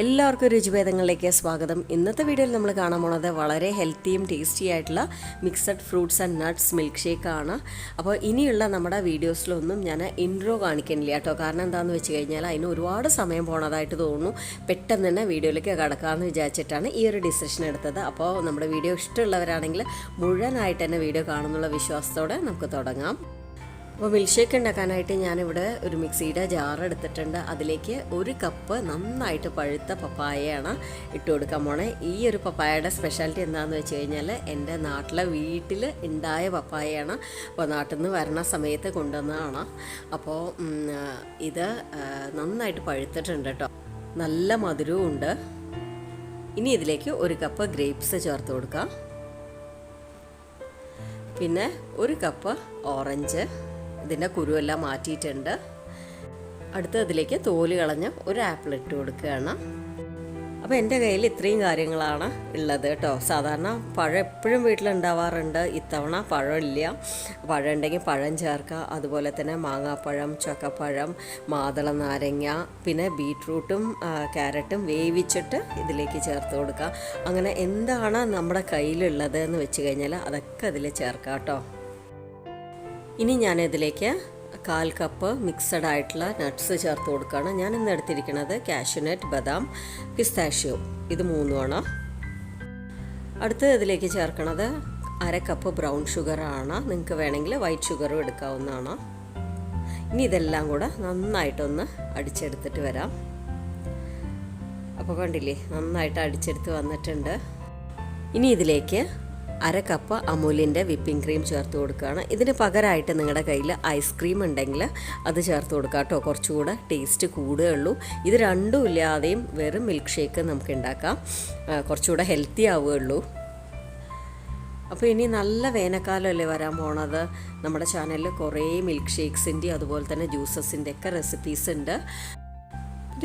എല്ലാവർക്കും രുചിഭേദങ്ങളിലേക്ക് സ്വാഗതം. ഇന്നത്തെ വീഡിയോയിൽ നമ്മൾ കാണാൻ പോകുന്നത് വളരെ ഹെൽത്തിയും ടേസ്റ്റി ആയിട്ടുള്ള mixed fruits and nuts milk shake ആണ്. അപ്പോൾ ഇനിയുള്ള നമ്മുടെ വീഡിയോസിലൊന്നും ഞാൻ ഇൻട്രോ കാണിക്കുന്നില്ല കേട്ടോ. കാരണം എന്താണെന്ന് വെച്ച് കഴിഞ്ഞാൽ അതിന് ഒരുപാട് സമയം പോണതായിട്ട് തോന്നുന്നു. പെട്ടെന്ന് തന്നെ വീഡിയോയിലേക്ക് കടക്കാമെന്ന് വിചാരിച്ചിട്ടാണ് ഈ ഒരു ഡിസിഷൻ എടുത്തത്. അപ്പോൾ നമ്മുടെ വീഡിയോ ഇഷ്ടമുള്ളവരാണെങ്കിൽ മുഴുവനായിട്ട് തന്നെ വീഡിയോ കാണുന്നുള്ള വിശ്വാസത്തോടെ നമുക്ക് തുടങ്ങാം. അപ്പോൾ മിൽക്ക് ഷേക്ക് ഉണ്ടാക്കാനായിട്ട് ഞാനിവിടെ ഒരു മിക്സിയുടെ ജാർ എടുത്തിട്ടുണ്ട്. അതിലേക്ക് 1 കപ്പ് നന്നായിട്ട് പഴുത്ത പപ്പായയാണ് ഇട്ട് കൊടുക്കാൻ പോണേ. ഈ ഒരു പപ്പായയുടെ സ്പെഷ്യാലിറ്റി എന്താണെന്ന് വെച്ച് കഴിഞ്ഞാൽ എൻ്റെ നാട്ടിലെ വീട്ടിൽ ഉണ്ടായ പപ്പായയാണ്. അപ്പോൾ നാട്ടിൽ നിന്ന് വരണ സമയത്ത് കൊണ്ടുവന്നതാണ്. അപ്പോൾ ഇത് നന്നായിട്ട് പഴുത്തിട്ടുണ്ട് കേട്ടോ. നല്ല മധുരവും ഉണ്ട്. ഇനി ഇതിലേക്ക് 1 കപ്പ് ഗ്രേപ്സ് ചേർത്ത് കൊടുക്കാം. പിന്നെ 1 കപ്പ് ഓറഞ്ച്, ഇതിൻ്റെ കുരുവെല്ലാം മാറ്റിയിട്ടുണ്ട്. അടുത്ത ഇതിലേക്ക് തോല് കളഞ്ഞ് 1 ആപ്പിൾ ഇട്ട് കൊടുക്കുകയാണ്. അപ്പോൾ എൻ്റെ കയ്യിൽ ഇത്രയും കാര്യങ്ങളാണ് ഉള്ളത് കേട്ടോ. സാധാരണ പഴം എപ്പോഴും വീട്ടിലുണ്ടാവാറുണ്ട്. ഇത്തവണ പഴമില്ല. പഴം ഉണ്ടെങ്കിൽ പഴം ചേർക്കുക. അതുപോലെ തന്നെ മാങ്ങാപ്പഴം, ചക്കപ്പഴം, മാതള നാരങ്ങ, പിന്നെ ബീട്രൂട്ടും ക്യാരറ്റും വേവിച്ചിട്ട് ഇതിലേക്ക് ചേർത്ത് കൊടുക്കുക. അങ്ങനെ എന്താണ് നമ്മുടെ കയ്യിലുള്ളത് എന്ന് വെച്ച് കഴിഞ്ഞാൽ അതൊക്കെ അതിൽ ചേർക്കാം കേട്ടോ. ഇനി ഞാനിതിലേക്ക് 1/4 കപ്പ് മിക്സഡ് ആയിട്ടുള്ള നട്ട്സ് ചേർത്ത് കൊടുക്കുകയാണ്. ഞാനിന്ന് എടുത്തിരിക്കുന്നത് കാഷ്യൂനട്ട്, ബദാം, പിസ്താഷ്യോ, ഇത് 3ആണ്. അടുത്ത് ഇതിലേക്ക് ചേർക്കണത് 1/2 കപ്പ് ബ്രൗൺ ഷുഗറാണ്. നിങ്ങൾക്ക് വേണമെങ്കിൽ വൈറ്റ് ഷുഗറും എടുക്കാവുന്നതാണ്. ഇനി ഇതെല്ലാം കൂടെ നന്നായിട്ടൊന്ന് അടിച്ചെടുത്തിട്ട് വരാം. അപ്പോൾ കണ്ടില്ലേ, നന്നായിട്ട് അടിച്ചെടുത്ത് വന്നിട്ടുണ്ട്. ഇനി ഇതിലേക്ക് 1/2 കപ്പ് അമൂലിൻ്റെ വിപ്പിംഗ് ക്രീം ചേർത്ത് കൊടുക്കുകയാണ്. ഇതിന് പകരമായിട്ട് നിങ്ങളുടെ കയ്യിൽ ഐസ്ക്രീം ഉണ്ടെങ്കിൽ അത് ചേർത്ത് കൊടുക്കുക കേട്ടോ. കുറച്ചുകൂടെ ടേസ്റ്റ് കൂടുകയുള്ളൂ. ഇത് രണ്ടും ഇല്ലാതെയും വെറും മിൽക്ക് ഷേക്ക് നമുക്ക് ഉണ്ടാക്കാം. കുറച്ചുകൂടെ ഹെൽത്തി ആവുകയുള്ളൂ. അപ്പോൾ ഇനി നല്ല വേനൽക്കാലമല്ലേ വരാൻ പോണത്. നമ്മുടെ ചാനലിൽ കുറേ മിൽക്ക് ഷേക്സിൻ്റെ അതുപോലെ തന്നെ ജ്യൂസസിൻ്റെ ഒക്കെ റെസിപ്പീസ് ഉണ്ട്.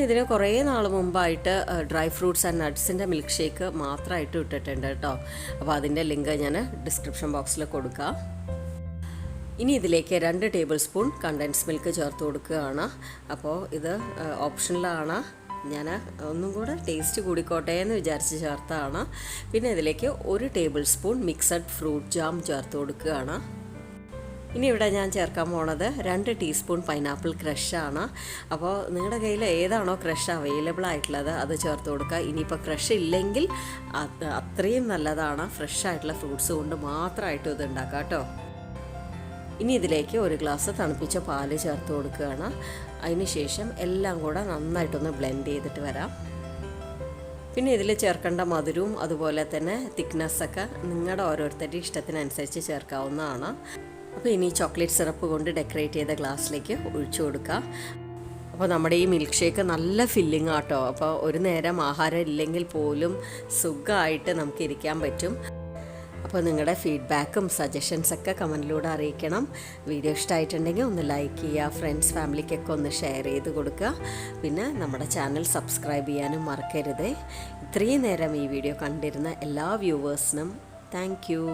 ഇതിന് കുറേ നാൾ മുമ്പായിട്ട് ഡ്രൈ ഫ്രൂട്ട്സ് ആൻഡ് നട്ട്സിൻ്റെ മിൽക്ക് ഷേക്ക് മാത്രമായിട്ട് ഇട്ടിട്ടുണ്ട് കേട്ടോ. അപ്പോൾ അതിൻ്റെ ലിങ്ക് ഞാൻ ഡിസ്ക്രിപ്ഷൻ ബോക്സിൽ കൊടുക്കാം. ഇനി ഇതിലേക്ക് 2 ടേബിൾ സ്പൂൺ കണ്ടൻസ് മിൽക്ക് ചേർത്ത് കൊടുക്കുകയാണ്. അപ്പോൾ ഇത് ഓപ്ഷനിലാണ്. ഞാൻ ഒന്നും കൂടെ ടേസ്റ്റ് കൂടിക്കോട്ടെ എന്ന് വിചാരിച്ച് ചേർത്താണ്. പിന്നെ ഇതിലേക്ക് 1 table spoon mixed fruit jam ചേർത്ത് കൊടുക്കുകയാണ്. ഇനി ഇവിടെ ഞാൻ ചേർക്കാൻ പോണത് 2 ടീസ്പൂൺ പൈനാപ്പിൾ ക്രഷാണ്. അപ്പോൾ നിങ്ങളുടെ കയ്യിൽ ഏതാണോ ക്രഷ് അവൈലബിൾ ആയിട്ടുള്ളത് അത് ചേർത്ത് കൊടുക്കുക. ഇനിയിപ്പോൾ ക്രഷ് ഇല്ലെങ്കിൽ അത്രയും നല്ലതാണ്. ഫ്രഷ് ആയിട്ടുള്ള ഫ്രൂട്ട്സ് കൊണ്ട് മാത്രമായിട്ട് ഇത് ഉണ്ടാക്കാം കേട്ടോ. ഇനി ഇതിലേക്ക് 1 ഗ്ലാസ് തണുപ്പിച്ച പാല് ചേർത്ത് കൊടുക്കുകയാണ്. അതിന് ശേഷം എല്ലാം കൂടെ നന്നായിട്ടൊന്ന് ബ്ലെൻഡ് ചെയ്തിട്ട് വരാം. പിന്നെ ഇതിൽ ചേർക്കേണ്ട മധുരവും അതുപോലെ തന്നെ തിക്നെസ്സൊക്കെ നിങ്ങളുടെ ഓരോരുത്തരുടെ ഇഷ്ടത്തിനനുസരിച്ച് ചേർക്കാവുന്നതാണ്. അപ്പോൾ ഇനി ചോക്ലേറ്റ് സിറപ്പ് കൊണ്ട് ഡെക്കറേറ്റ് ചെയ്ത ഗ്ലാസ്സിലേക്ക് ഒഴിച്ചു കൊടുക്കുക. അപ്പോൾ നമ്മുടെ ഈ മിൽക്ക് ഷേക്ക് നല്ല ഫില്ലിംഗ് ആട്ടോ. അപ്പോൾ ഒരു നേരം ആഹാരം ഇല്ലെങ്കിൽ പോലും സുഖമായിട്ട് നമുക്ക് ഇരിക്കാൻ പറ്റും. അപ്പോൾ നിങ്ങളുടെ ഫീഡ്ബാക്കും സജഷൻസൊക്കെ കമൻറ്റിലൂടെ അറിയിക്കണം. വീഡിയോ ഇഷ്ടമായിട്ടുണ്ടെങ്കിൽ ഒന്ന് ലൈക്ക് ചെയ്യുക. ഫ്രണ്ട്സ് ഫാമിലിക്കൊക്കെ ഒന്ന് ഷെയർ ചെയ്ത് കൊടുക്കുക. പിന്നെ നമ്മുടെ ചാനൽ സബ്സ്ക്രൈബ് ചെയ്യാനും മറക്കരുത്. ഇത്രയും നേരം ഈ വീഡിയോ കണ്ടിരുന്ന എല്ലാ വ്യൂവേഴ്സിനും താങ്ക് യു.